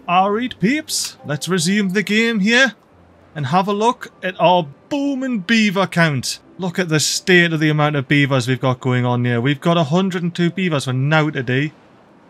Alright peeps, let's resume the game here and have a look at our booming beaver count. Look at the state of the amount of beavers we've got going on here. We've got 102 beavers for now today.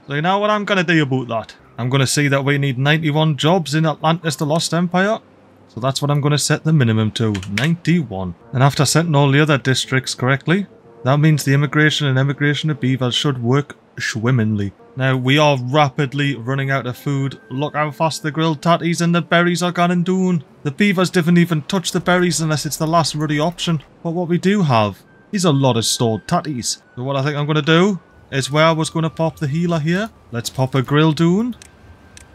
So you know what I'm going to do about that? I'm going to see that we need 91 jobs in Atlantis the Lost Empire. So that's what I'm going to set the minimum to, 91. And after setting all the other districts correctly, that means the immigration and emigration of beavers should work swimmingly. Now, we are rapidly running out of food. Look how fast the grilled tatties and the berries are gone and doing. The beavers didn't even touch the berries unless it's the last ruddy option. But what we do have is a lot of stored tatties. So what I think I'm going to do is where I was going to pop the healer here. Let's pop a grill doon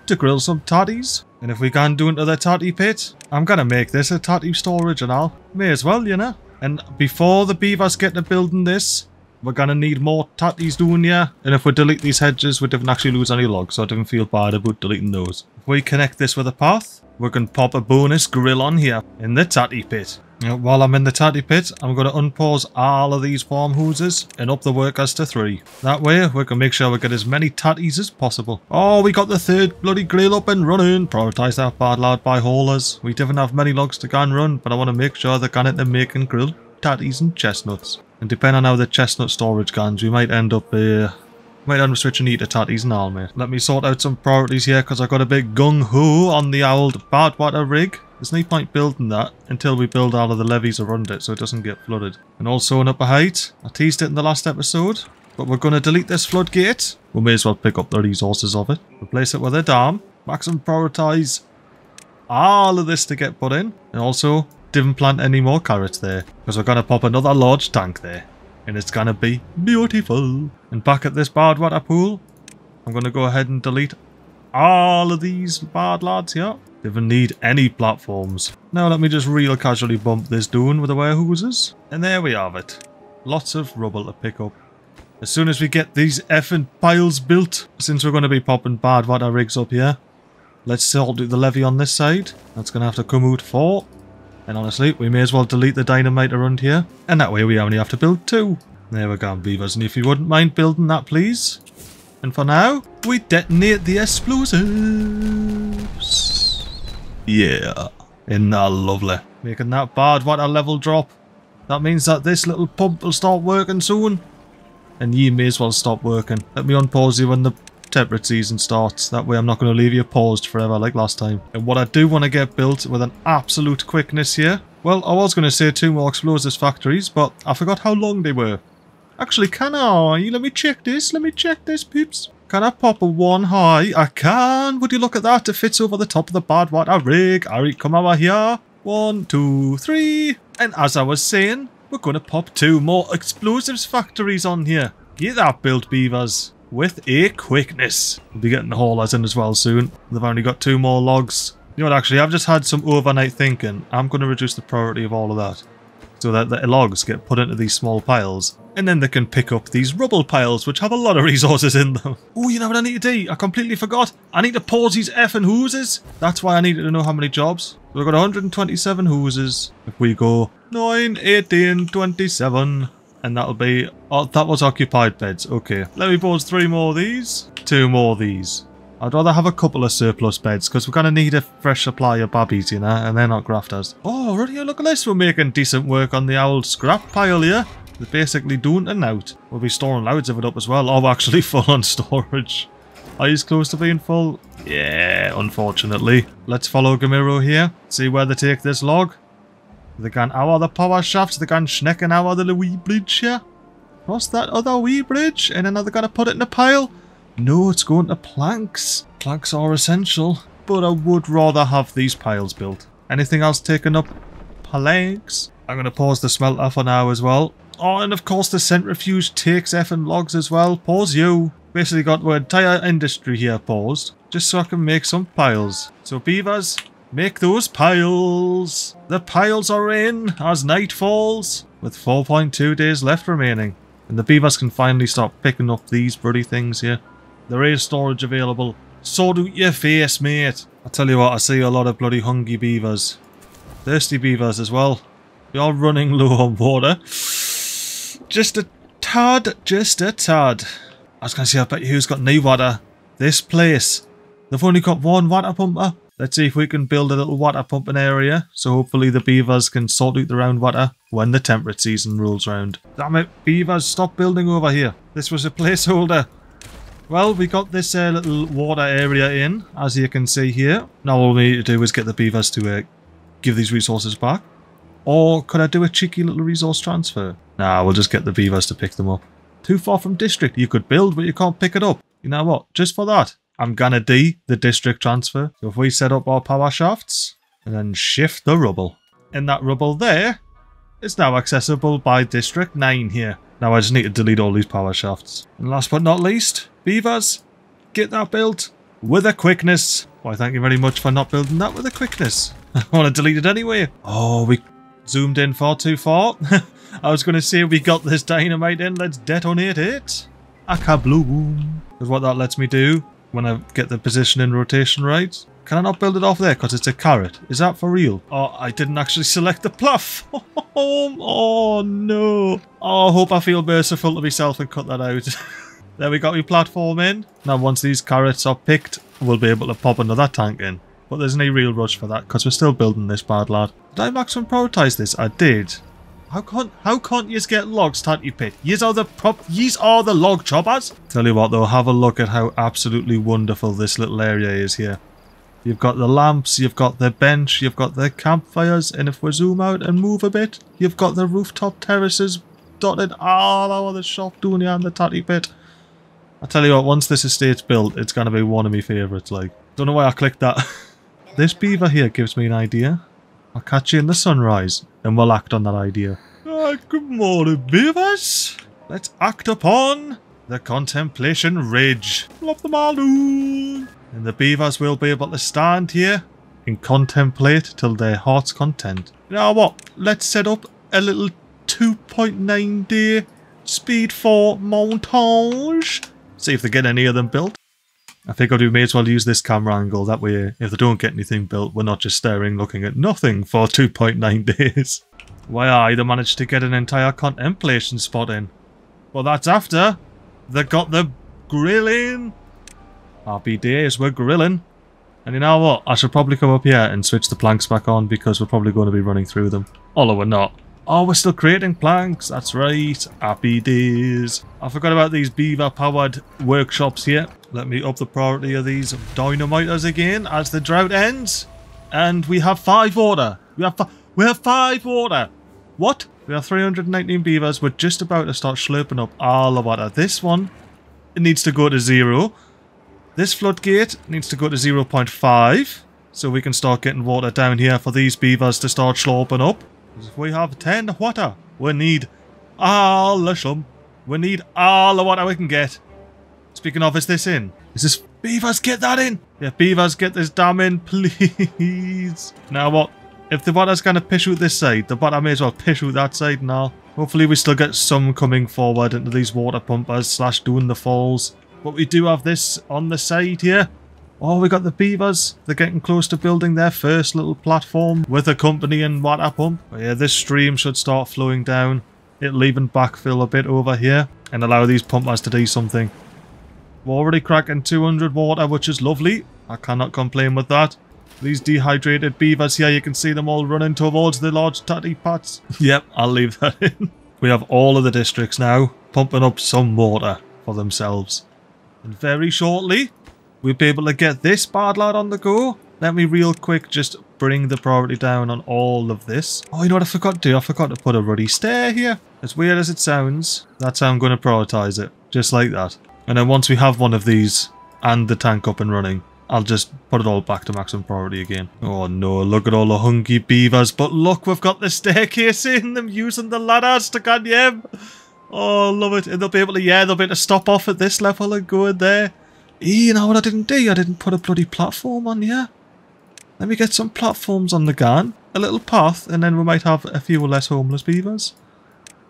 to grill some tatties. And if we can do into the tatty pit, I'm going to make this a tatty storage and all. May as well, you know. And before the beavers get to building this, we're going to need more tatties doing here. And if we delete these hedges, we didn't actually lose any logs, so I didn't feel bad about deleting those. If we connect this with a path, we can pop a bonus grill on here in the tatty pit. Now, while I'm in the tatty pit, I'm going to unpause all of these farmhouses and up the workers to 3. That way, we can make sure we get as many tatties as possible. Oh, we got the 3rd bloody grill up and running. Prioritise that bad lad by haulers. We didn't have many logs to go and run, but I want to make sure they're going into making grilled tatties and chestnuts. And depending on how the chestnut storage goes, we might end up switching to tatties and all, mate. Let me sort out some priorities here, because I got a big gung-ho on the old bad water rig. There's no point building that until we build all of the levees around it so it doesn't get flooded. And also an upper height. I teased it in the last episode, but we're going to delete this floodgate. We may as well pick up the resources of it. Replace it with a dam. Maximum prioritise all of this to get put in. And also, didn't plant any more carrots there, because we're going to pop another large tank there. And it's going to be beautiful. And back at this bad water pool, I'm going to go ahead and delete all of these bad lads here. Didn't need any platforms. Now let me just real casually bump this down with the warehouses. And there we have it. Lots of rubble to pick up. As soon as we get these effing piles built, since we're going to be popping bad water rigs up here, let's sort out the levee on this side. That's going to have to come out 4. And honestly, we may as well delete the dynamite around here. And that way we only have to build 2. There we go, beavers. And if you wouldn't mind building that, please. And for now, we detonate the explosives. Yeah. Isn't that lovely? Making that bad water level drop. That means that this little pump will start working soon. And you may as well stop working. Let me unpause you when the temperate season starts. That way I'm not going to leave you paused forever like last time. And what I do want to get built with an absolute quickness here. Well, I was going to say 2 more explosives factories, but I forgot how long they were. Actually, can I? Let me check this. Let me check this, peeps. Can I pop a 1 high? I can. Would you look at that? It fits over the top of the bad water rig. Alright, come over here. 1, 2, 3. And as I was saying, we're going to pop 2 more explosives factories on here. Get that built, beavers. With a quickness. We'll be getting the haulers in as well soon. They've only got 2 more logs. You know what, actually, I've just had some overnight thinking. I'm going to reduce the priority of all of that, so that the logs get put into these small piles, and then they can pick up these rubble piles, which have a lot of resources in them. Oh, you know what I need to do? I completely forgot. I need to pause these effing hooses. That's why I needed to know how many jobs. So we've got 127 hooses. If we go 9, 18, 27... and that'll be... oh, that was occupied beds. Okay. Let me pause 3 more of these. 2 more of these. I'd rather have a couple of surplus beds, because we're going to need a fresh supply of babbies, you know, and they're not grafters. Oh, already look at this. We're making decent work on the old scrap pile here. They're basically doing and out. We'll be storing loads of it up as well. Oh, we're actually full on storage. Are you close to being full? Yeah, unfortunately. Let's follow Gamiro here. See where they take this log. They can hour the power shafts, they can schnecken hour the wee bridge here. Cross that other wee bridge, and then they're going to put it in a pile. No, it's going to planks. Planks are essential, but I would rather have these piles built. Anything else taken up? Planks. I'm going to pause the smelter for now as well. Oh, and of course the centrifuge takes effing logs as well. Pause you. Basically got my entire industry here paused, just so I can make some piles. So beavers, make those piles. The piles are in as night falls, with 4.2 days left remaining. And the beavers can finally start picking up these bloody things here. There is storage available. Sort out your face, mate. I tell you what, I see a lot of bloody hungry beavers. Thirsty beavers as well. You're running low on water. Just a tad, just a tad. I was going to say, I bet you who's got no water. This place. They've only got one water pumper. Let's see if we can build a little water pumping area, so hopefully the beavers can sort out their own water when the temperate season rolls round. Damn it, beavers, stop building over here. This was a placeholder. Well, we got this little water area in, as you can see here. Now all we need to do is get the beavers to give these resources back. Or could I do a cheeky little resource transfer? Nah, we'll just get the beavers to pick them up. Too far from district. You could build, but you can't pick it up. You know what? Just for that, I'm gonna do the district transfer. So if we set up our power shafts and then shift the rubble. And that rubble there is now accessible by District 9 here. Now I just need to delete all these power shafts. And last but not least, beavers, get that built with a quickness. Why, thank you very much for not building that with a quickness. I want to delete it anyway. Oh, we zoomed in far too far. I was going to say we got this dynamite in, let's detonate it. Akabloom. Because what that lets me do when I get the position and rotation right. Can I not build it off there because it's a carrot? Is that for real? Oh, I didn't actually select the platform. Oh no. Oh, I hope I feel merciful to myself and cut that out. There we got my platform in. Now once these carrots are picked, we'll be able to pop another tank in. But there's no real rush for that because we're still building this, bad lad. Did I maximum prioritize this? I did. How can't yous get logs, Tatty Pit? Yous are the log choppers. Tell you what though, have a look at how absolutely wonderful this little area is here. You've got the lamps, you've got the bench, you've got the campfires, and if we zoom out and move a bit, you've got the rooftop terraces dotted all over the shop down here and the Tatty Pit. I tell you what, once this estate's built, it's going to be one of my favourites, like. Don't know why I clicked that. This beaver here gives me an idea. I'll catch you in the sunrise, and we'll act on that idea. Good morning, beavers. Let's act upon the Contemplation Ridge. Love them all. And the beavers will be able to stand here and contemplate till their heart's content. You know what? Let's set up a little 2.9 day speed 4 montage. See if they get any of them built. I figured we may as well use this camera angle. That way, if they don't get anything built, we're not just staring looking at nothing for 2.9 days. Why, they managed to get an entire contemplation spot in. Well, that's after they got the grilling. Happy days, we're grilling. And you know what? I should probably come up here and switch the planks back on because we're probably going to be running through them. Although we're not. Oh, we're still creating planks. That's right. Happy days. I forgot about these beaver-powered workshops here. Let me up the priority of these dynamiters again as the drought ends. And we have 5 water. We have 5 water. What? We have 319 beavers. We're just about to start slurping up all the water. This one, it needs to go to 0. This floodgate needs to go to 0.5. So we can start getting water down here for these beavers to start slurping up. If we have 10 water, we need all the shum. We need all the water we can get. Speaking of, is this in? Is this... Beavers, get that in! Yeah, beavers, get this dam in, please. Now what? If the water's going to piss out this side, the water may as well piss out that side now. Hopefully we still get some coming forward into these water pumpers / doing the falls. But we do have this on the side here. Oh, we got the beavers. They're getting close to building their first little platform with a company and water pump. But yeah, this stream should start flowing down. It'll even backfill a bit over here and allow these pumpers to do something. We're already cracking 200 water, which is lovely. I cannot complain with that. These dehydrated beavers here, you can see them all running towards the large tatty pots. Yep, I'll leave that in. We have all of the districts now pumping up some water for themselves. And very shortly, we'll be able to get this bad lad on the go. Let me real quick just bring the priority down on all of this. Oh, you know what I forgot to do? I forgot to put a ruddy stair here. As weird as it sounds, that's how I'm going to prioritize it. Just like that. And then once we have one of these and the tank up and running, I'll just put it all back to maximum priority again. Oh no, look at all the hungry beavers. But look, we've got the staircase in them using the ladders to get them. Oh, love it. And they'll be able to, yeah, they'll be able to stop off at this level and go in there. You know what I didn't do? I didn't put a bloody platform on here. Let me get some platforms on the gun. A little path, and then we might have a few less homeless beavers.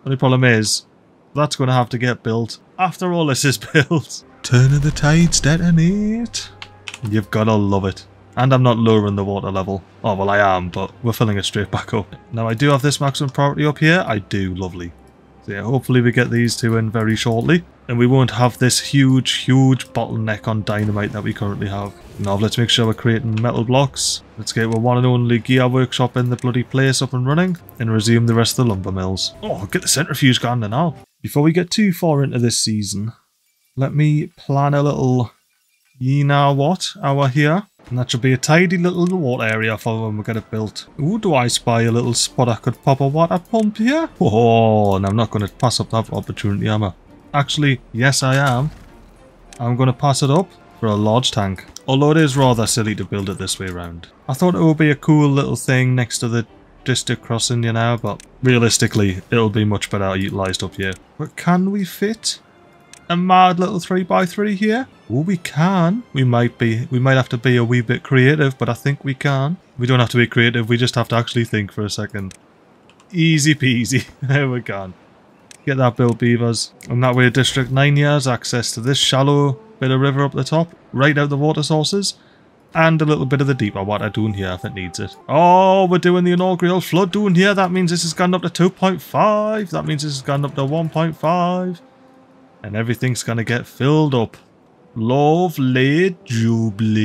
Only problem is, that's going to have to get built after all this is built. Turn of the tides, detonate. You've got to love it. And I'm not lowering the water level. Oh, well, I am, but we're filling it straight back up. Now, I do have this maximum priority up here. I do. Lovely. So, yeah, hopefully we get these two in very shortly. And we won't have this huge, huge bottleneck on dynamite that we currently have. Now let's make sure we're creating metal blocks. Let's get our one and only gear workshop in the bloody place up and running. And resume the rest of the lumber mills. Oh, get the centrifuge going now. Before we get too far into this season, let me plan a little, you know what, hour here. And that should be a tidy little water area for when we get it built. Ooh, do I spy a little spot I could pop a water pump here? Oh, and I'm not going to pass up that opportunity, am I? Actually, yes I am. I'm going to pass it up for a large tank. Although it is rather silly to build it this way around. I thought it would be a cool little thing next to the district crossing, you know, but realistically, it'll be much better utilised up here. But can we fit a mad little 3x3 here? Oh, we can. We might have to be a wee bit creative, but I think we can. We don't have to be creative, we just have to actually think for a second. Easy peasy. There we go. Get that built, beavers. And that way District 9 here has access to this shallow bit of river up the top, right out the water sources, and a little bit of the deeper water down here if it needs it. Oh, we're doing the inaugural flood down here. That means this has gone up to 2.5. That means this has gone up to 1.5. And everything's going to get filled up. Lovely jubilee.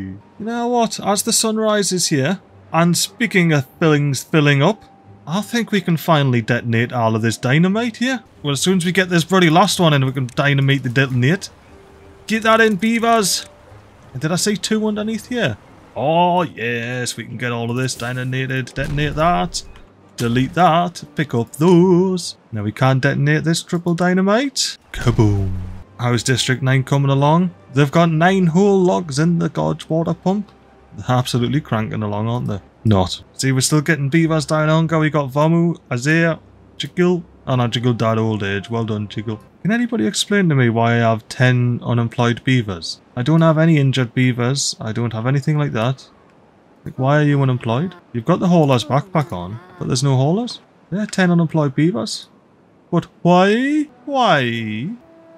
You know what? As the sun rises here, and speaking of things filling up, I think we can finally detonate all of this dynamite here. Well, as soon as we get this bloody last one in, we can dynamite the detonate. Get that in, beavers! And did I say 2 underneath here? Oh, yes, we can get all of this detonated. Detonate that. Delete that. Pick up those. Now we can't detonate this triple dynamite. Kaboom. How's District 9 coming along? They've got 9 whole logs in the gorge water pump. They're absolutely cranking along, aren't they? Not. See, we're still getting beavers down hunger. We got Vamu, Azir, Jiggle. Oh no, Jiggle died old age. Well done, Jiggle. Can anybody explain to me why I have 10 unemployed beavers? I don't have any injured beavers. I don't have anything like that. Like, why are you unemployed? You've got the hauler's backpack on, but there's no haulers. There are 10 unemployed beavers. But why? Why?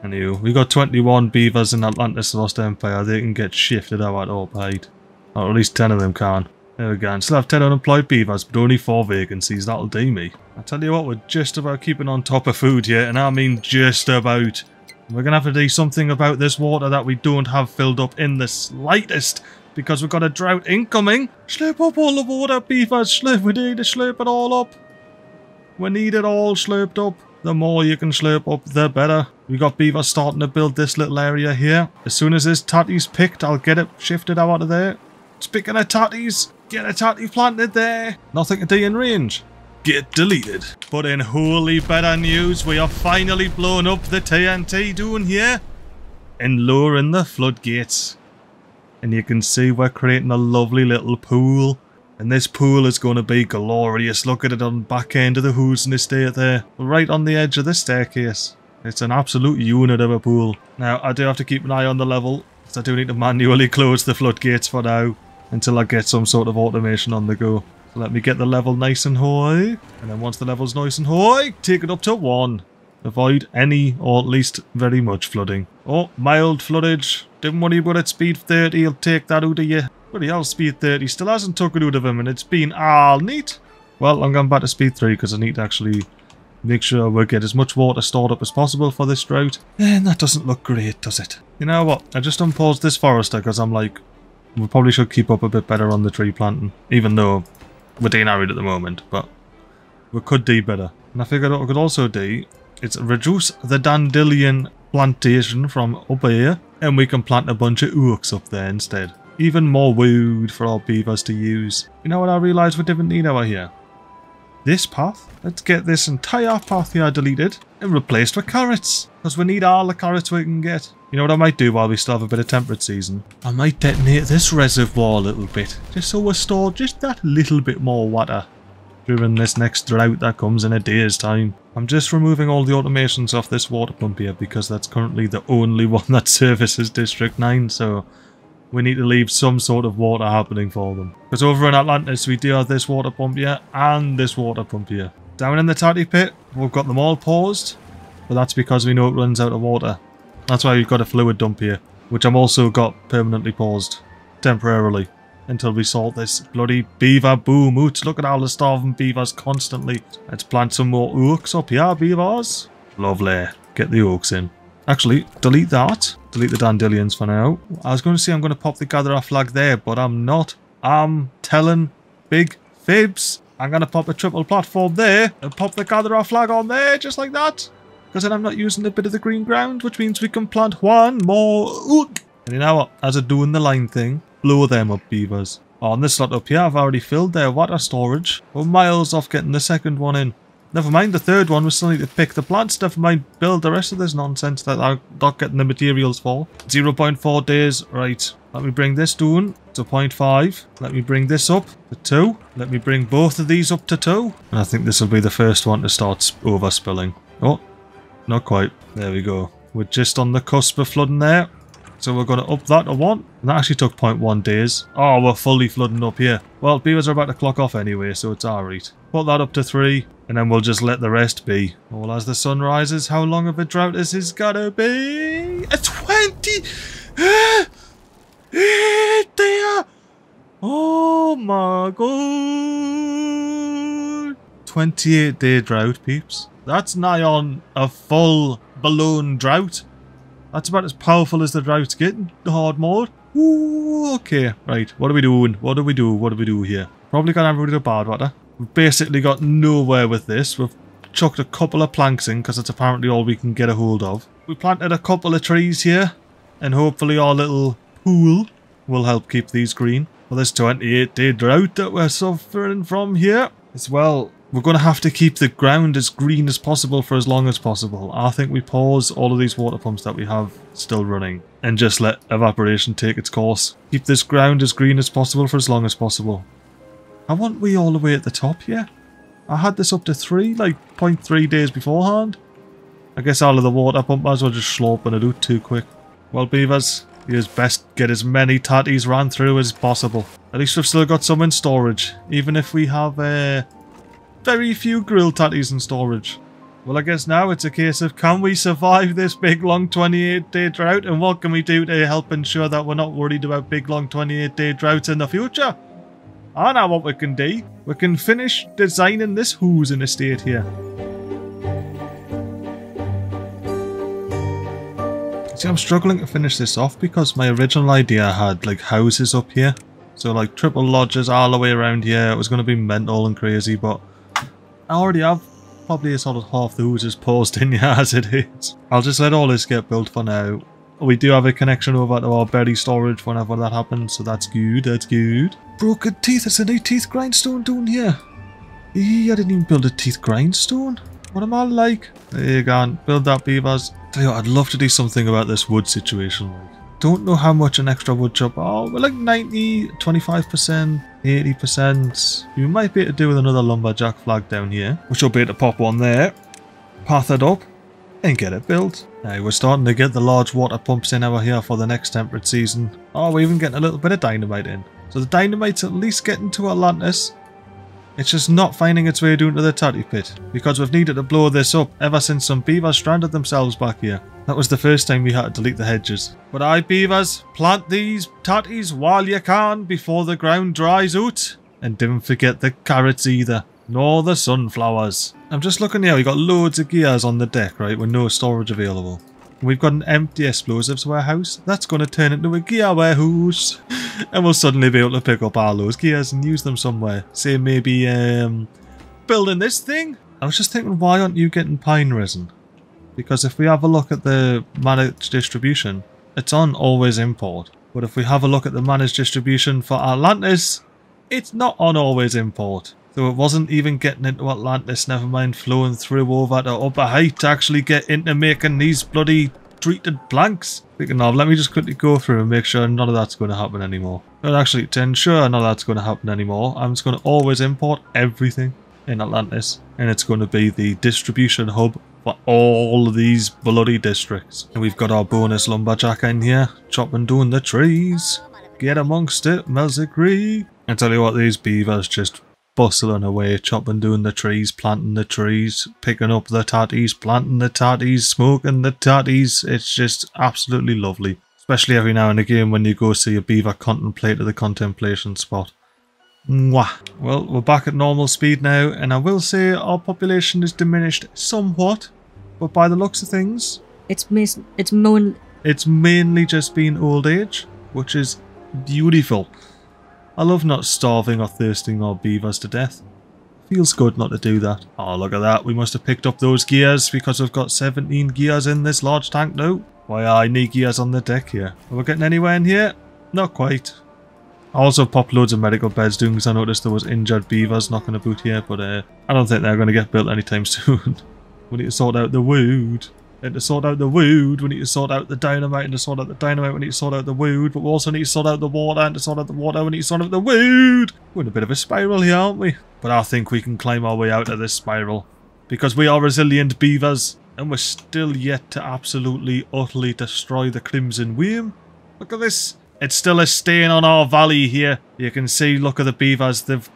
Anyway, we got 21 beavers in Atlantis Lost Empire. They can get shifted out or paid. Or at least 10 of them can. There we go. And still have 10 unemployed beavers, but only 4 vacancies. That'll do me. I tell you what, we're just about keeping on top of food here, and I mean just about. We're going to have to do something about this water that we don't have filled up in the slightest, because we've got a drought incoming. Slurp up all the water, beavers. We need to slurp it all up. We need it all slurped up. The more you can slurp up, the better. We got beavers starting to build this little area here. As soon as this tatty's picked, I'll get it shifted out of there. Speaking of tatties, get a tatty planted there. Nothing to do in range. Get deleted. But in wholly better news, we are finally blowing up the TNT down here and lowering the floodgates. And you can see we're creating a lovely little pool. And this pool is going to be glorious. Look at it on the back end of the Who's estate there. Right on the edge of the staircase. It's an absolute unit of a pool. Now, I do have to keep an eye on the level, because I do need to manually close the floodgates for now, until I get some sort of automation on the go. So let me get the level nice and high. And then once the level's nice and high, take it up to 1. Avoid any, or at least very much, flooding. Oh, mild floodage. Don't worry about it, speed 30, he'll take that out of you. Bloody hell, speed 30 still hasn't took it out of him, and it's been all neat. Well, I'm going back to speed 3 because I need to actually make sure we get as much water stored up as possible for this drought. And that doesn't look great, does it? You know what? I just unpaused this forester because I'm like, we probably should keep up a bit better on the tree planting. Even though we're doing arid at the moment, but we could do better. And I figured what we could also do is reduce the dandelion plantation from up here, and we can plant a bunch of oaks up there instead. Even more wood for our beavers to use. You know what I realised we didn't need over here? This path. Let's get this entire path here deleted and replaced with carrots. Because we need all the carrots we can get. You know what I might do while we still have a bit of temperate season? I might detonate this reservoir a little bit. Just so we store just that little bit more water during this next drought that comes in a day's time. I'm just removing all the automations off this water pump here because that's currently the only one that services District 9, so we need to leave some sort of water happening for them. Because over in Atlantis we do have this water pump here and this water pump here. Down in the tatty pit, we've got them all paused, but that's because we know it runs out of water. That's why we've got a fluid dump here, which I'm also got permanently paused, temporarily, until we sort this bloody beaver boom out. Look at all the starving beavers constantly. Let's plant some more oaks up here, beavers. Lovely. Get the oaks in. Actually, delete that. delete the dandelions for now. I was going to say I'm going to pop the gatherer flag there, but I'm not. I'm telling big fibs. I'm going to pop a triple platform there and pop the gatherer flag on there, just like that. Because then I'm not using a bit of the green ground, which means we can plant one more. Ook. And you know what? As I'm doing the line thing, blow them up, beavers. On this slot up here, I've already filled their water storage. We're miles off getting the second one in. Never mind the third one, we still need to pick the plants. Never mind build the rest of this nonsense that I'm not getting the materials for. 0.4 days. Right. Let me bring this down to 0.5. Let me bring this up to 2. Let me bring both of these up to 2. And I think this will be the first one to start overspilling. Oh, not quite. There we go. We're just on the cusp of flooding there. So we're going to up that to 1. And that actually took 0.1 days. Oh, we're fully flooding up here. Well, beavers are about to clock off anyway, so it's alright. Put that up to 3, and then we'll just let the rest be. Well, as the sun rises, how long of a drought is this gotta be? A 20! There! Oh my god! 28-day drought, peeps. That's nigh on a full balloon drought. That's about as powerful as the drought's getting, the hard mode. Ooh, okay. Right, what are we doing? What do we do? What do we do here? Probably got everybody to bad water. We've basically got nowhere with this. We've chucked a couple of planks in because it's apparently all we can get a hold of. We planted a couple of trees here, and hopefully our little pool will help keep these green. Well, this 28-day drought that we're suffering from here as well. We're going to have to keep the ground as green as possible for as long as possible. I think we pause all of these water pumps that we have still running and just let evaporation take its course. Keep this ground as green as possible for as long as possible. I want we all the way at the top here. I had this up to 3, like 0.3 days beforehand. I guess all of the water pumpers were just sloping it out too quick. Well, beavers, you best get as many tatties ran through as possible. At least we've still got some in storage, even if we have very few grilled tatties in storage. Well, I guess now it's a case of can we survive this big long 28-day drought, and what can we do to help ensure that we're not worried about big long 28-day droughts in the future? I know what we can do. We can finish designing this housing estate here. See, I'm struggling to finish this off because my original idea had like houses up here. So like triple lodges all the way around here. It was going to be mental and crazy, but I already have probably a sort of half the houses paused in here as it is. I'll just let all this get built for now. We do have a connection over to our berry storage whenever that happens, so that's good, that's good. Broken teeth, it's a new teeth grindstone down here. Eee, I didn't even build a teeth grindstone. What am I like? There you go, build that, beavers. Tell you what, I'd love to do something about this wood situation. Don't know how much an extra wood chop. Oh, we're like 90, 25%, 80%. You might be able to do with another lumberjack flag down here, which will be able to pop one there, path it up, and get it built. Now we're starting to get the large water pumps in over here for the next temperate season. Oh, we're even getting a little bit of dynamite in. So the dynamite's at least getting to Atlantis. It's just not finding its way down to the tatty pit, because we've needed to blow this up ever since some beavers stranded themselves back here. That was the first time we had to delete the hedges. But aye, beavers, plant these tatties while you can before the ground dries out. And don't forget the carrots either, nor the sunflowers. I'm just looking here, we've got loads of gears on the deck, right, with no storage available. We've got an empty explosives warehouse. That's going to turn into a gear warehouse. And we'll suddenly be able to pick up all those gears and use them somewhere. Say maybe building this thing? I was just thinking, why aren't you getting pine resin? Because if we have a look at the managed distribution, it's on always import. But if we have a look at the managed distribution for Atlantis, it's not on always import. So it wasn't even getting into Atlantis, never mind flowing through over to Upper Height to actually get into making these bloody treated planks. Speaking of, let me just quickly go through and make sure none of that's going to happen anymore. But actually, to ensure none of that's going to happen anymore, I'm just going to always import everything in Atlantis. And it's going to be the distribution hub for all of these bloody districts. And we've got our bonus lumberjack in here, chopping down the trees. Get amongst it, MiGly. I tell you what, these beavers just bustling away, chopping down the trees, planting the trees, picking up the tatties, planting the tatties, smoking the tatties. It's just absolutely lovely. Especially every now and again when you go see a beaver contemplate at the contemplation spot. Mwah. Well, we're back at normal speed now, and I will say our population is diminished somewhat, but by the looks of things, it's more it's mainly just been old age, which is beautiful. I love not starving or thirsting our beavers to death. Feels good not to do that. Oh, look at that. We must have picked up those gears because we've got 17 gears in this large tank now. Why, I need gears on the deck here. Are we getting anywhere in here? Not quite. I also popped loads of medical beds doing because I noticed there was injured beavers knocking about here, but I don't think they're going to get built anytime soon. We need to sort out the wood. And to sort out the wood, we need to sort out the dynamite, and to sort out the dynamite, we need to sort out the wood, but we also need to sort out the water, and to sort out the water, we need to sort out the wood! We're in a bit of a spiral here, aren't we? But I think we can climb our way out of this spiral. Because we are resilient beavers, and we're still yet to absolutely, utterly destroy the Crimson Worm. Look at this! It's still a stain on our valley here. You can see, look at the beavers, they've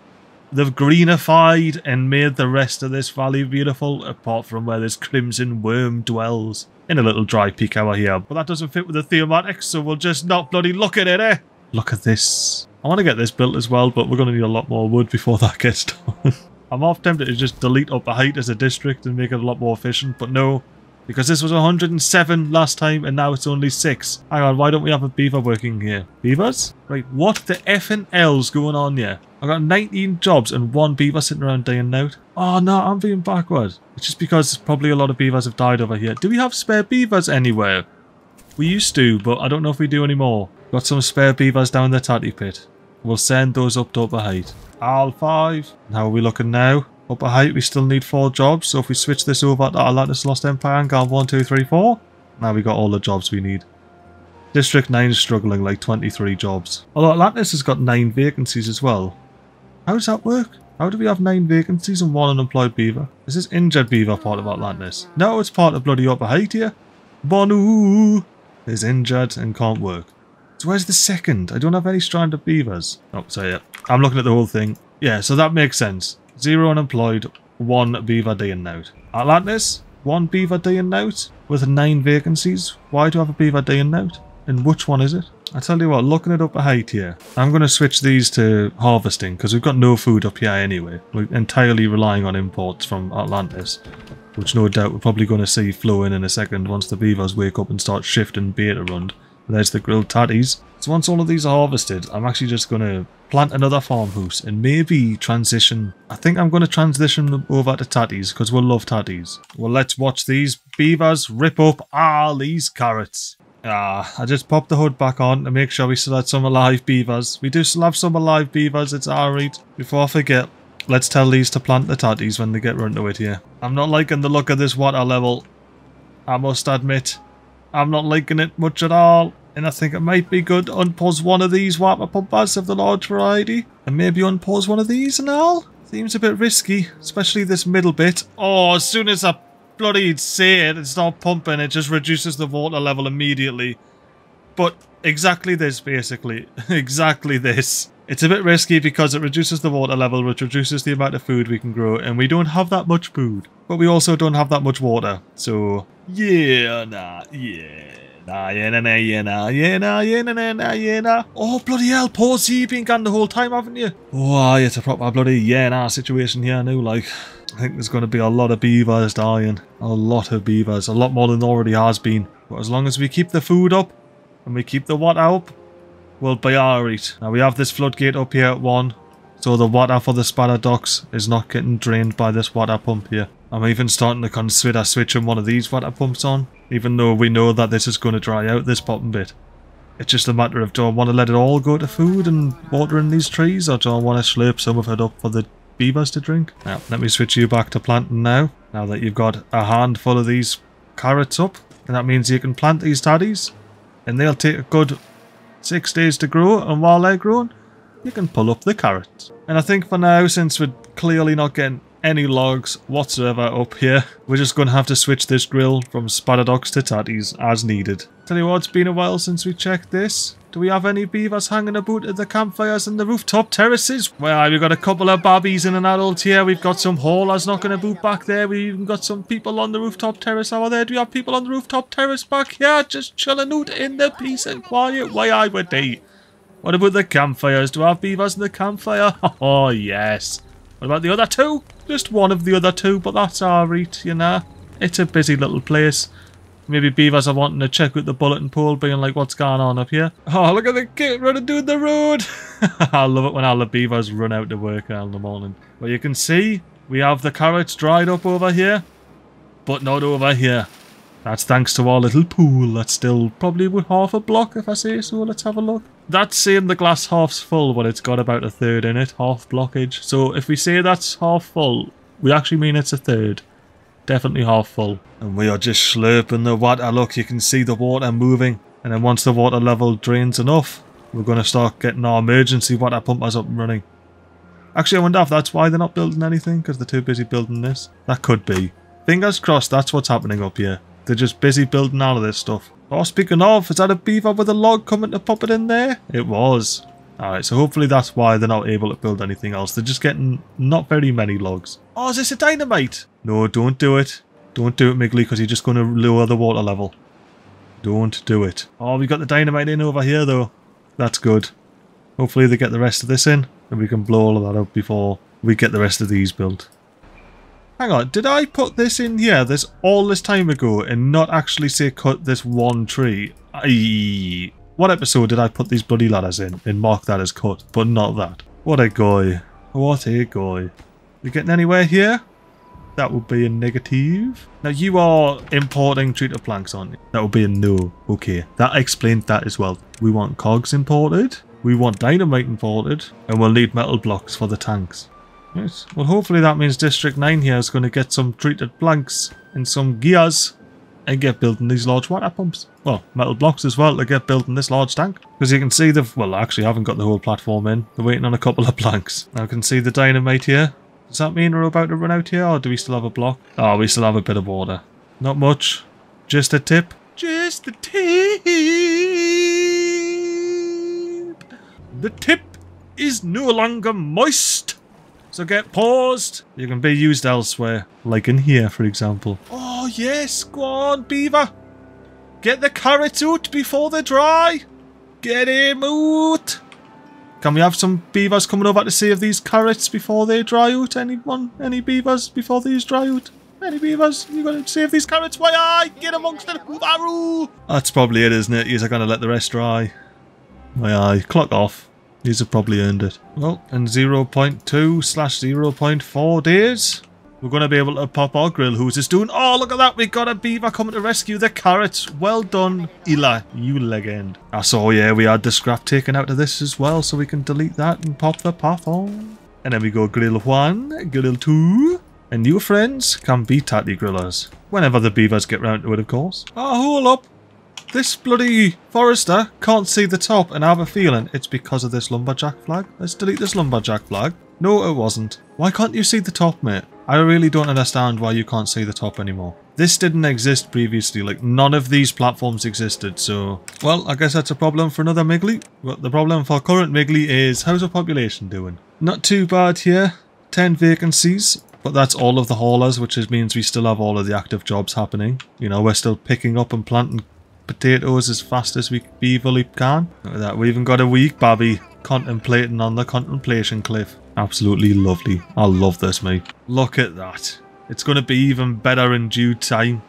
greenified and made the rest of this valley beautiful, apart from where this Crimson Worm dwells. In a little dry peak hour here, but that doesn't fit with the thematics, so we'll just not bloody look at it, eh? Look at this. I want to get this built as well, but we're going to need a lot more wood before that gets done. I'm half tempted to just delete Upper Height as a district and make it a lot more efficient, but no. Because this was 107 last time and now it's only 6. Hang on, why don't we have a beaver working here? Beavers? Right, what the effing hell's going on here? I got 19 jobs and 1 beaver sitting around day and night. Oh no, I'm being backward. It's just because probably a lot of beavers have died over here. Do we have spare beavers anywhere? We used to, but I don't know if we do anymore. Got some spare beavers down the tatty pit. We'll send those up to Upper Height. Al5. How are we looking now? Upper Height, we still need 4 jobs, so if we switch this over to Atlantis Lost Empire and go 1, 2, 3, 4, now we got all the jobs we need. District 9 is struggling, like 23 jobs. Although Atlantis has got 9 vacancies as well. How does that work? How do we have 9 vacancies and 1 unemployed beaver? Is this injured beaver part of Atlantis? No, it's part of bloody Upper Height here. Bonu is injured and can't work. So where's the second? I don't have any stranded beavers. Oh, sorry, yeah. I'm looking at the whole thing. Yeah, so that makes sense. 0 unemployed, 1 beaver day and night. Atlantis, 1 beaver day and night with 9 vacancies. Why do I have a beaver day and night? And which one is it? I tell you what, looking at Upper Height here, I'm going to switch these to harvesting because we've got no food up here anyway. We're entirely relying on imports from Atlantis, which no doubt we're probably going to see flow in a second once the beavers wake up and start shifting bait around. There's the grilled tatties. So once all of these are harvested, I'm actually just going to plant another farmhouse and maybe transition. I think I'm going to transition them over to tatties because we'll love tatties. Well, let's watch these beavers rip up all these carrots. I just popped the hood back on to make sure we still had some alive beavers. We do still have some alive beavers, it's alright. Before I forget, let's tell these to plant the tatties when they get round to it here. I'm not liking the look of this water level, I must admit. I'm not liking it much at all. And I think it might be good to unpause one of these water pumpers of the large variety. And maybe unpause one of these and all. Seems a bit risky, especially this middle bit. Oh, as soon as I bloody say it and start pumping, it just reduces the water level immediately. But exactly this, basically. Exactly this. It's a bit risky because it reduces the water level, which reduces the amount of food we can grow. And we don't have that much food. But we also don't have that much water. So, yeah, nah, yeah. Oh, bloody hell, pause, you've been gone the whole time, haven't you? Oh, it's a proper bloody situation here now, like. I think there's going to be a lot of beavers dying. A lot of beavers. A lot more than there already has been. But as long as we keep the food up, and we keep the water up, we'll be alright. Now we have this floodgate up here at 1. So the water for the spatter docks is not getting drained by this water pump here. I'm even starting to consider switching one of these water pumps on. Even though we know that this is going to dry out this bottom bit. It's just a matter of, do I want to let it all go to food and watering these trees, or do I want to slurp some of it up for the beavers to drink? Now, let me switch you back to planting now. Now that you've got a handful of these carrots up. And that means you can plant these tatties. And they'll take a good 6 days to grow. And while they're growing, you can pull up the carrots. And I think for now, since we're clearly not getting any logs whatsoever up here, we're just going to have to switch this grill from spatterdocks to tatties as needed. Tell you what, it's been a while since we checked this. Do we have any beavers hanging about at the campfires and the rooftop terraces? Well, we've got a couple of babbies and an adult here. We've got some haulers knocking about back there. We've even got some people on the rooftop terrace over there. Do we have people on the rooftop terrace back here? Just chilling out in the peace and quiet. Why I would they? What about the campfires? Do I have beavers in the campfire? Oh, yes. What about the other 2? Just one of the other 2, but that's alright, you know. It's a busy little place. Maybe beavers are wanting to check out the bulletin pole, being like, what's going on up here? Oh, look at the kid running down the road. I love it when all the beavers run out to work in the morning. Well, you can see we have the carrots dried up over here, but not over here. That's thanks to our little pool that's still probably with half a block, if I say so. Let's have a look. That's saying the glass half's full, but it's got about a third in it, half blockage. So if we say that's half full, we actually mean it's a third. Definitely half full. And we are just slurping the water. Look, you can see the water moving. And then once the water level drains enough, we're going to start getting our emergency water pumpers up and running. Actually, I wonder if that's why they're not building anything, because they're too busy building this. That could be. Fingers crossed that's what's happening up here. They're just busy building all of this stuff. Oh, speaking of, is that a beaver with a log coming to pop it in there? It was. Alright, so hopefully that's why they're not able to build anything else. They're just getting not very many logs. Oh, is this a dynamite? No, don't do it. Don't do it, MiGly, because you're just going to lower the water level. Don't do it. Oh, we got the dynamite in over here, though. That's good. Hopefully they get the rest of this in, and we can blow all of that up before we get the rest of these built. Hang on, did I put this in here all this time ago and not actually say cut this one tree? What episode did I put these bloody ladders in and mark that as cut, but not that? What a guy. What a guy. You getting anywhere here? That would be a negative. Now you are importing treated planks, aren't you? That would be a no. Okay, that explained that as well. We want cogs imported, we want dynamite imported, and we'll need metal blocks for the tanks. Right. Well, hopefully that means District 9 here is going to get some treated planks and some gears and get building these large water pumps. Well, metal blocks as well to get building this large tank. Because you can see well, actually I haven't got the whole platform in. They're waiting on a couple of planks. Now I can see the dynamite here. Does that mean we're about to run out here, or do we still have a block? Oh, we still have a bit of water. Not much. Just a tip. Just a tip. The tip is no longer moist. So get paused. You can be used elsewhere, like in here, for example. Oh yes, go on, beaver. Get the carrots out before they dry. Get him out. Can we have some beavers coming over to save these carrots before they dry out? Anyone? Any beavers before these dry out? Any beavers? You gonna save these carrots? Why I get amongst the hoobaroo. That's probably it, isn't it? You're gonna let the rest dry. Why I clock off. These have probably earned it. Well, in 0.2/0.4 days, we're going to be able to pop our grill hoses doing. Oh, look at that. We got a beaver coming to rescue the carrots. Well done, Eli. You legend. I saw, yeah, we had the scrap taken out of this as well, so we can delete that and pop the path on. And then we go grill 1, grill 2. And new friends can be tatty grillers. Whenever the beavers get round to it, of course. Oh, hold up. This bloody forester can't see the top, and I have a feeling it's because of this lumberjack flag. Let's delete this lumberjack flag. No, it wasn't. Why can't you see the top, mate? I really don't understand why you can't see the top anymore. This didn't exist previously, like none of these platforms existed, so... Well, I guess that's a problem for another MiGly. But the problem for current MiGly is, how's our population doing? Not too bad here. 10 vacancies. But that's all of the haulers, which means we still have all of the active jobs happening. You know, we're still picking up and planting potatoes as fast as we beaverly can. Look at that, we even got a weak babby contemplating on the contemplation cliff. Absolutely lovely. I love this, mate. Look at that. It's going to be even better in due time.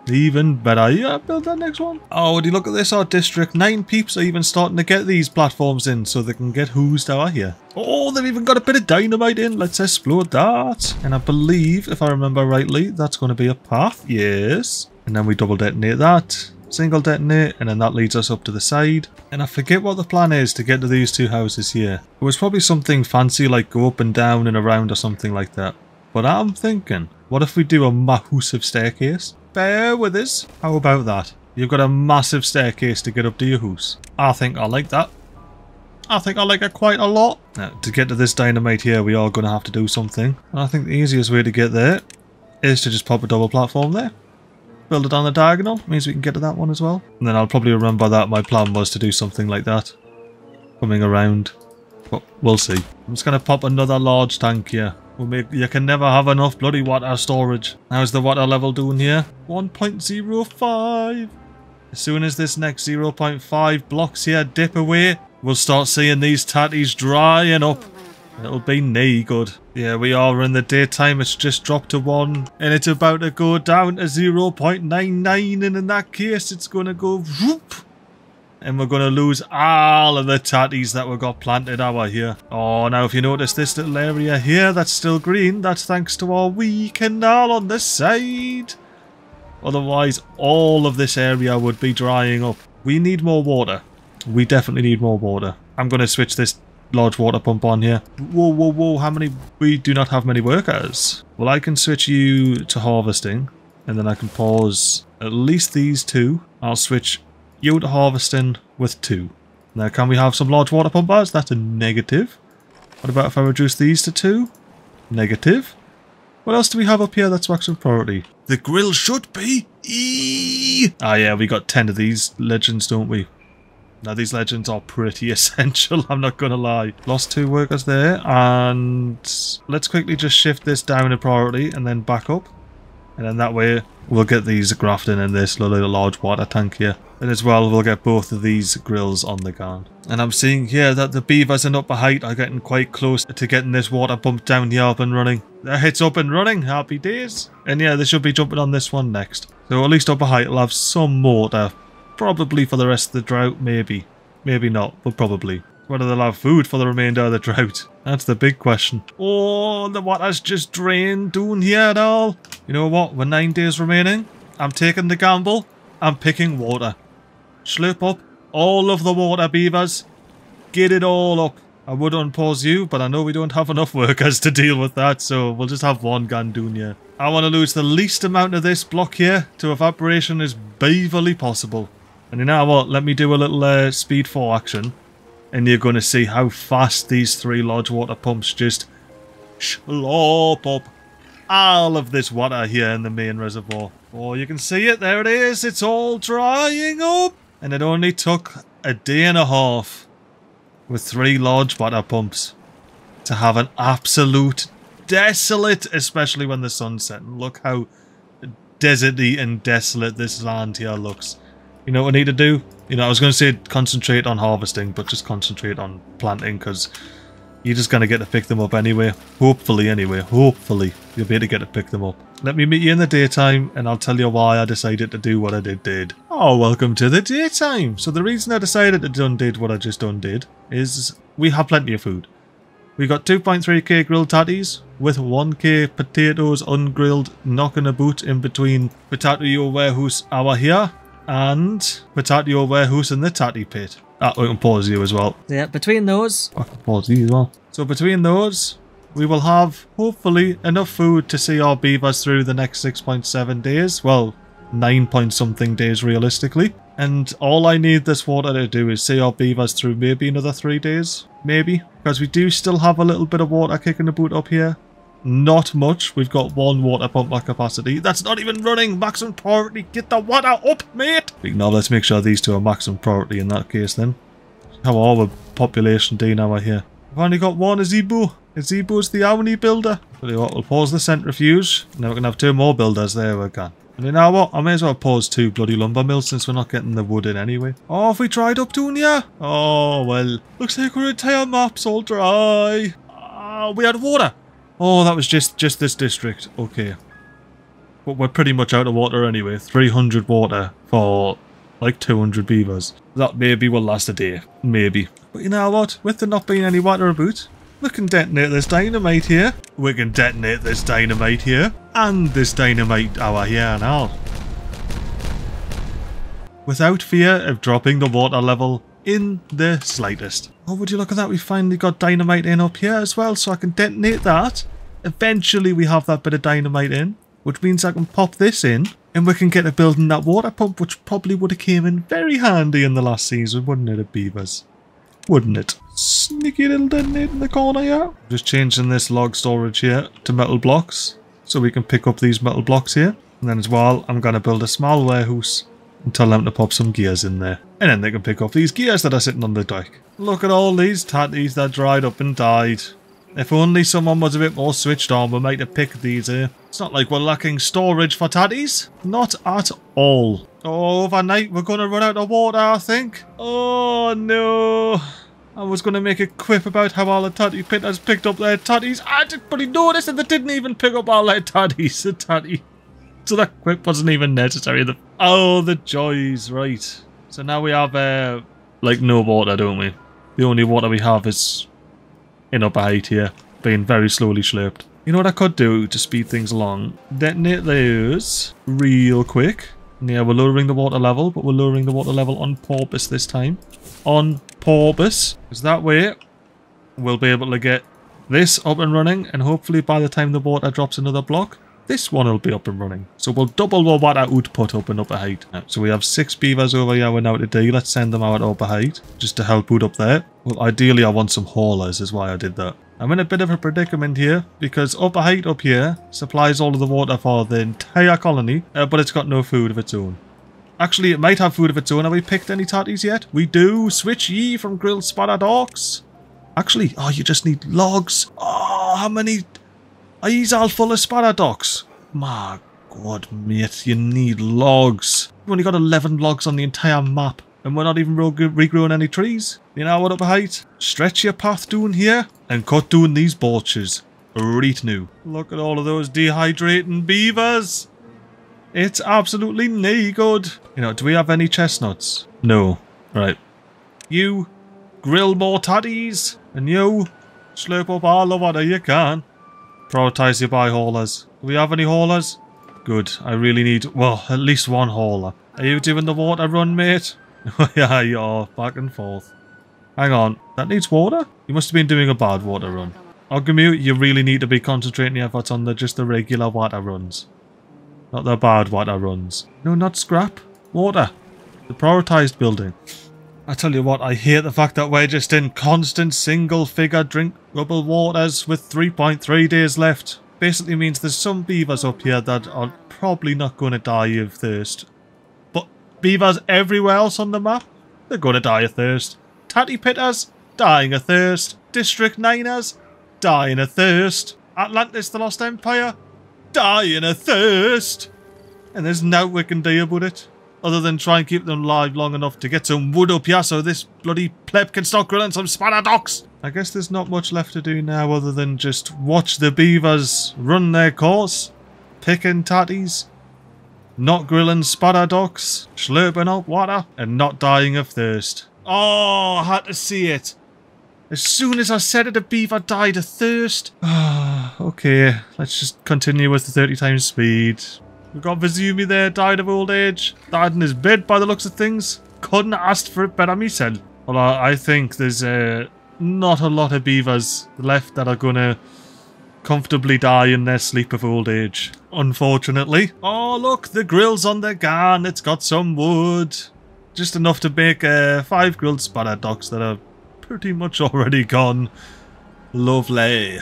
Even better. Yeah, build that next one. Oh, would you look at this? Our District 9 peeps are even starting to get these platforms in so they can get hoosed out here. Oh, they've even got a bit of dynamite in. Let's explode that. And I believe, if I remember rightly, that's going to be a path. Yes. And then we double detonate that. Single detonate, and then that leads us up to the side. And I forget what the plan is to get to these two houses here. It was probably something fancy like go up and down and around or something like that. But I'm thinking, what if we do a massive staircase? Bear with us. How about that? You've got a massive staircase to get up to your house. I think I like that. I think I like it quite a lot. Now, to get to this dynamite here, we are going to have to do something. And I think the easiest way to get there is to just pop a double platform there. Build it on the diagonal, means we can get to that one as well. And then I'll probably remember that my plan was to do something like that. Coming around. But we'll see. I'm just going to pop another large tank here. You can never have enough bloody water storage. How's the water level doing here? 1.05. As soon as this next 0.5 blocks here dip away, we'll start seeing these tatties drying up. It'll be nae good. Yeah, we are in the daytime. It's just dropped to 1 and it's about to go down to 0.99, and in that case it's going to go whoop. And we're going to lose all of the tatties that we've got planted over here. Oh, now if you notice this little area here that's still green, that's thanks to our wee canal on the side. Otherwise, all of this area would be drying up. We need more water. We definitely need more water. I'm going to switch this large water pump on here. Whoa, whoa, whoa. How many? We do not have many workers. Well, I can switch you to harvesting. And then I can pause at least these 2. I'll switch you to harvesting with 2. Now, can we have some large water pumpers? That's a negative. What about if I reduce these to 2? Negative. What else do we have up here that's maximum priority? The grill should be. Ah, yeah, we got 10 of these legends, don't we? Now, these legends are pretty essential, I'm not going to lie. Lost 2 workers there, and let's quickly just shift this down in priority and then back up. And then that way, we'll get these grafting in this little large water tank here. And as well, we'll get both of these grills on the ground. And I'm seeing here that the beavers in upper height are getting quite close to getting this water pump down here up and running. It's up and running, happy days. And yeah, they should be jumping on this one next. So at least upper height will have some water. Probably for the rest of the drought, maybe. Maybe not, but probably. Whether they'll have food for the remainder of the drought. That's the big question. Oh, the water's just drained down here at all. You know what? With 9 days remaining, I'm taking the gamble. I'm picking water. Slurp up all of the water, beavers. Get it all up. I would unpause you, but I know we don't have enough workers to deal with that, so we'll just have one gun down here. I want to lose the least amount of this block here to evaporation as beaverly possible. And you know what? Let me do a little speed 4 action. And you're going to see how fast these 3 large water pumps just slop up all of this water here in the main reservoir. Oh, you can see it. There it is. It's all drying up. And it only took a day and a half with 3 large water pumps to have an absolute desolate, especially when the sun's setting. Look how deserty and desolate this land here looks. You know what I need to do? You know, I was going to say concentrate on harvesting, but just concentrate on planting, because you're just going to get to pick them up anyway. Hopefully, anyway. Hopefully, you'll be able to get to pick them up. Let me meet you in the daytime, and I'll tell you why I decided to do what I did. Oh, welcome to the daytime. So the reason I decided to did what I just did is we have plenty of food. We got 2.3k grilled tatties with 1k potatoes ungrilled knocking about in between potato warehouse hour here and potato warehouse in the tatty pit. Ah, we can pause you as well. Yeah, between those. I can pause you as well. So between those, we will have, hopefully, enough food to see our beavers through the next 6.7 days. Well, 9 point something days realistically. And all I need this water to do is see our beavers through maybe another 3 days. Maybe. Because we do still have a little bit of water kicking about up here. Not much. We've got 1 water pump at capacity. That's not even running. Maximum priority. Get the water up, mate. Now let's make sure these 2 are maximum priority in that case then. How are our population doing over here? We've only got 1 Zebu. Zebu's the only builder. Tell you what, we'll pause the centrifuge. Now we can have 2 more builders. There we go. And you know what? I may as well pause 2 bloody lumber mills since we're not getting the wood in anyway. Oh, have we dried up down here? Oh, well. Looks like our entire map's all dry. Oh, we had water. Oh, that was just this district. Okay. But we're pretty much out of water anyway. 300 water for like 200 beavers. That maybe will last a day. Maybe. But you know what? With there not being any water about, we can detonate this dynamite here. We can detonate this dynamite here. And this dynamite over here now. Without fear of dropping the water level in the slightest. Oh, would you look at that? We finally got dynamite in up here as well, so I can detonate that. Eventually we have that bit of dynamite in, which means I can pop this in, and we can get to building that water pump, which probably would have came in very handy in the last season, wouldn't it, of beavers? Wouldn't it? Sneaky little detonate in the corner here. Just changing this log storage here to metal blocks, so we can pick up these metal blocks here. And then as well, I'm going to build a small warehouse and tell them to pop some gears in there. And then they can pick up these gears that are sitting on the deck. Look at all these tatties that dried up and died. If only someone was a bit more switched on, we might have picked these here. It's not like we're lacking storage for tatties. Not at all. Oh, overnight we're going to run out of water, I think. Oh no. I was going to make a quip about how all the tatty pitters picked up their tatties. I didn't really notice that they didn't even pick up all their tatties. The tatty. So that quip wasn't even necessary. Oh, the joys. Right. So now we have, like, no water, don't we? The only water we have is in upper height here, being very slowly slurped. You know what I could do to speed things along? Detonate those real quick. Yeah, we're lowering the water level, but we're lowering the water level on purpose this time. On purpose. Because that way, we'll be able to get this up and running, and hopefully by the time the water drops another block, this one will be up and running. So we'll double the water output up in upper height. So we have 6 beavers over here we're now to do. Let's send them out at upper height, just to help out up there. Well, ideally I want some haulers, is why I did that. I'm in a bit of a predicament here, because upper height up here supplies all of the water for the entire colony, but it's got no food of its own. Actually, it might have food of its own. Have we picked any tatties yet? We do! Switch ye from grilled spadadocks. Actually, oh, you just need logs. Oh, how many... Are these all full of spadadocks? My god, mate, you need logs. We've only got 11 logs on the entire map, and we're not even regrowing any trees. You know what, upper height? Stretch your path down here, and cut down these borches. Right now. Look at all of those dehydrating beavers. It's absolutely nae good. You know, do we have any chestnuts? No. Right. You, grill more tatties, and you, slurp up all the water you can. Prioritise your buy haulers. Do we have any haulers? Good. I really need, well, at least one hauler. Are you doing the water run, mate? Yeah, you are. Back and forth. Hang on. That needs water? You must have been doing a bad water run. Ogumute, you really need to be concentrating your efforts on just the regular water runs. Not the bad water runs. No, not scrap. Water. The prioritised building. I tell you what, I hate the fact that we're just in constant single-figure drinkable waters with 3.3 days left. Basically means there's some beavers up here that are probably not going to die of thirst. But beavers everywhere else on the map, they're going to die of thirst. Tatty pitters, dying of thirst. District 9ers, dying of thirst. Atlantis the Lost Empire, dying of thirst. And there's nothing we can do about it. Other than try and keep them alive long enough to get some wood up here so this bloody pleb can start grilling some spadadocks. I guess there's not much left to do now other than just watch the beavers run their course. Picking tatties. Not grilling spadadocks. Slurping up water. And not dying of thirst. Oh, I had to see it. As soon as I said it, a beaver died of thirst. Okay, let's just continue with the 30 times speed. We've got Vizumi there, died of old age. Died in his bed by the looks of things. Couldn't have asked for it better myself. Well, I think there's not a lot of beavers left that are going to comfortably die in their sleep of old age. Unfortunately. Oh, look, the grill's on the gun. It's got some wood. Just enough to make 5 grilled spadadocks that are pretty much already gone. Lovely.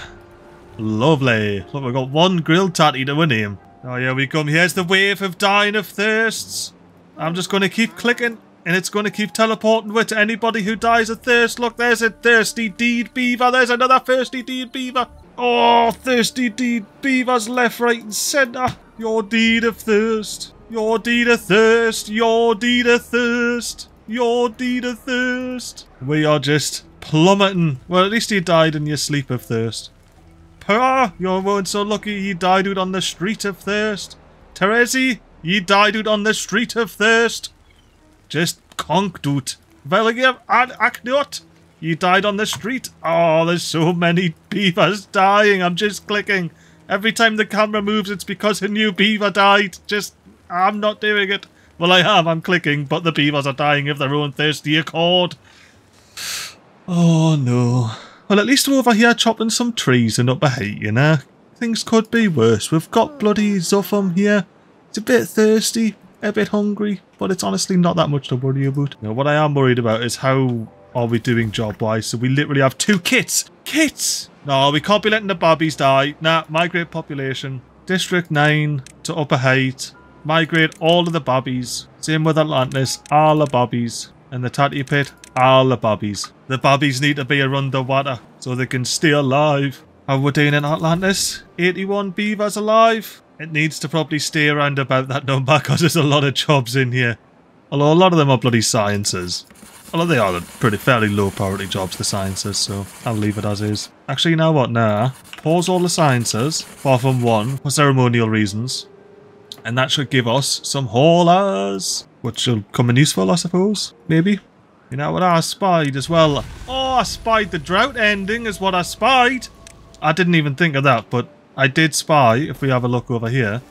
Lovely. Look, we've got 1 grilled tatty to a name. Oh, here we come. Here's the wave of dying of thirsts. I'm just going to keep clicking, and it's going to keep teleporting with anybody who dies of thirst. Look, there's a thirsty deed beaver. There's another thirsty deed beaver. Oh, thirsty deed beavers left, right, and centre. Your deed of thirst. Your deed of thirst. Your deed of thirst. Your deed of thirst. We are just plummeting. Well, at least you died in your sleep of thirst. Hurrah! You weren't so lucky you died out on the street of thirst. Terezi, you died out on the street of thirst. Just conked out. Veligev and Aknot, you died on the street. Oh, there's so many beavers dying. I'm just clicking. Every time the camera moves, it's because a new beaver died. I'm not doing it. Well, I am. I'm clicking, but the beavers are dying of their own thirsty accord. Oh, no. Well, at least we're over here chopping some trees in upper height, you know. Things could be worse. We've got bloody Zuffum here. It's a bit thirsty, a bit hungry, but it's honestly not that much to worry about. You know, what I am worried about is how are we doing job-wise. So we literally have 2 kits. Kits! No, we can't be letting the babbies die. Nah, migrate population. District 9 to upper height. Migrate all of the babbies. Same with Atlantis, all the babbies. And the tatty pit, all the babbies. The babbies need to be around the water so they can stay alive. How we're doing in Atlantis? 81 beavers alive. It needs to probably stay around about that number because there's a lot of jobs in here. Although a lot of them are bloody sciences. Although they are pretty fairly low priority jobs, the sciences, so I'll leave it as is. Actually, you know what? Nah. Pause all the sciences, apart from one, for ceremonial reasons. And that should give us some haulers, which will come in useful, I suppose. Maybe. You know what I spied as well? Oh, I spied the drought ending is what I spied. I didn't even think of that, but I did spy, if we have a look over here,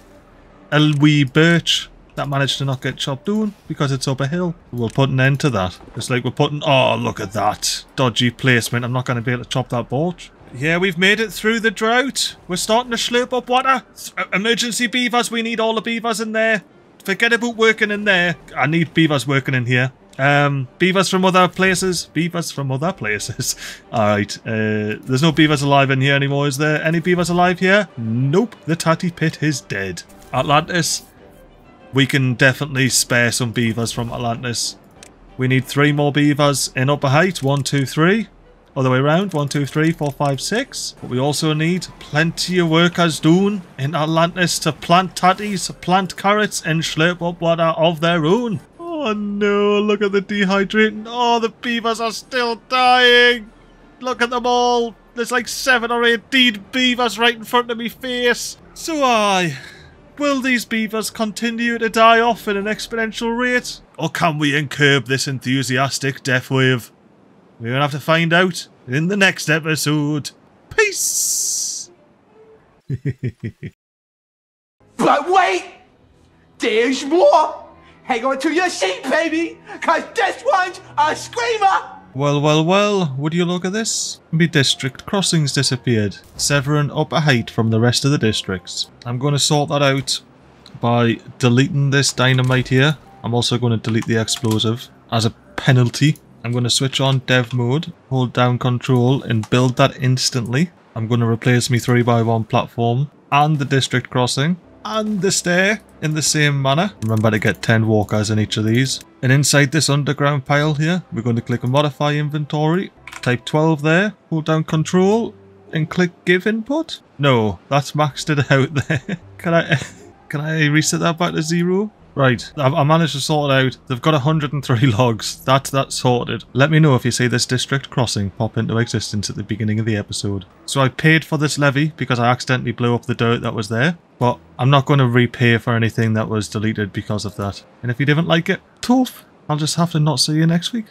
a wee birch that managed to not get chopped down because it's up a hill. We'll put an end to that. It's like we're putting... Oh, look at that. Dodgy placement. I'm not going to be able to chop that birch. Yeah, we've made it through the drought. We're starting to slurp up water. Emergency beavers. We need all the beavers in there. Forget about working in there. I need beavers working in here. Beavers from other places. Beavers from other places. Alright, there's no beavers alive in here anymore, is there? Any beavers alive here? Nope, the tatty pit is dead. Atlantis, we can definitely spare some beavers from Atlantis. We need 3 more beavers in upper height. 1, 2, 3. Other way around. 1, 2, 3, 4, 5, 6. But we also need plenty of workers doing in Atlantis to plant tatties, plant carrots, and slurp up water of their own. Oh no, look at the dehydrating. Oh, the beavers are still dying. Look at them all. There's like 7 or 8 dead beavers right in front of me face. So will these beavers continue to die off at an exponential rate? Or can we curb this enthusiastic death wave? We're going to have to find out in the next episode. Peace! But wait! There's more! Hang on to your seat, baby! Cause this one's a screamer! Well, well, well, would you look at this? My district crossings disappeared, severing upper height from the rest of the districts. I'm going to sort that out by deleting this dynamite here. I'm also going to delete the explosive as a penalty. I'm going to switch on dev mode, hold down control and build that instantly. I'm going to replace my 3x1 platform and the district crossing and the stair in the same manner. Remember to get 10 walkers in each of these. And inside this underground pile here, we're going to click on modify inventory, type 12 there, hold down control and click give input. No, that's maxed it out there. Can I reset that back to 0? Right, I managed to sort it out. They've got 103 logs. That's sorted. Let me know if you see this district crossing pop into existence at the beginning of the episode. So I paid for this levy because I accidentally blew up the dirt that was there. But I'm not going to repay for anything that was deleted because of that. And if you didn't like it, tough. I'll just have to not see you next week.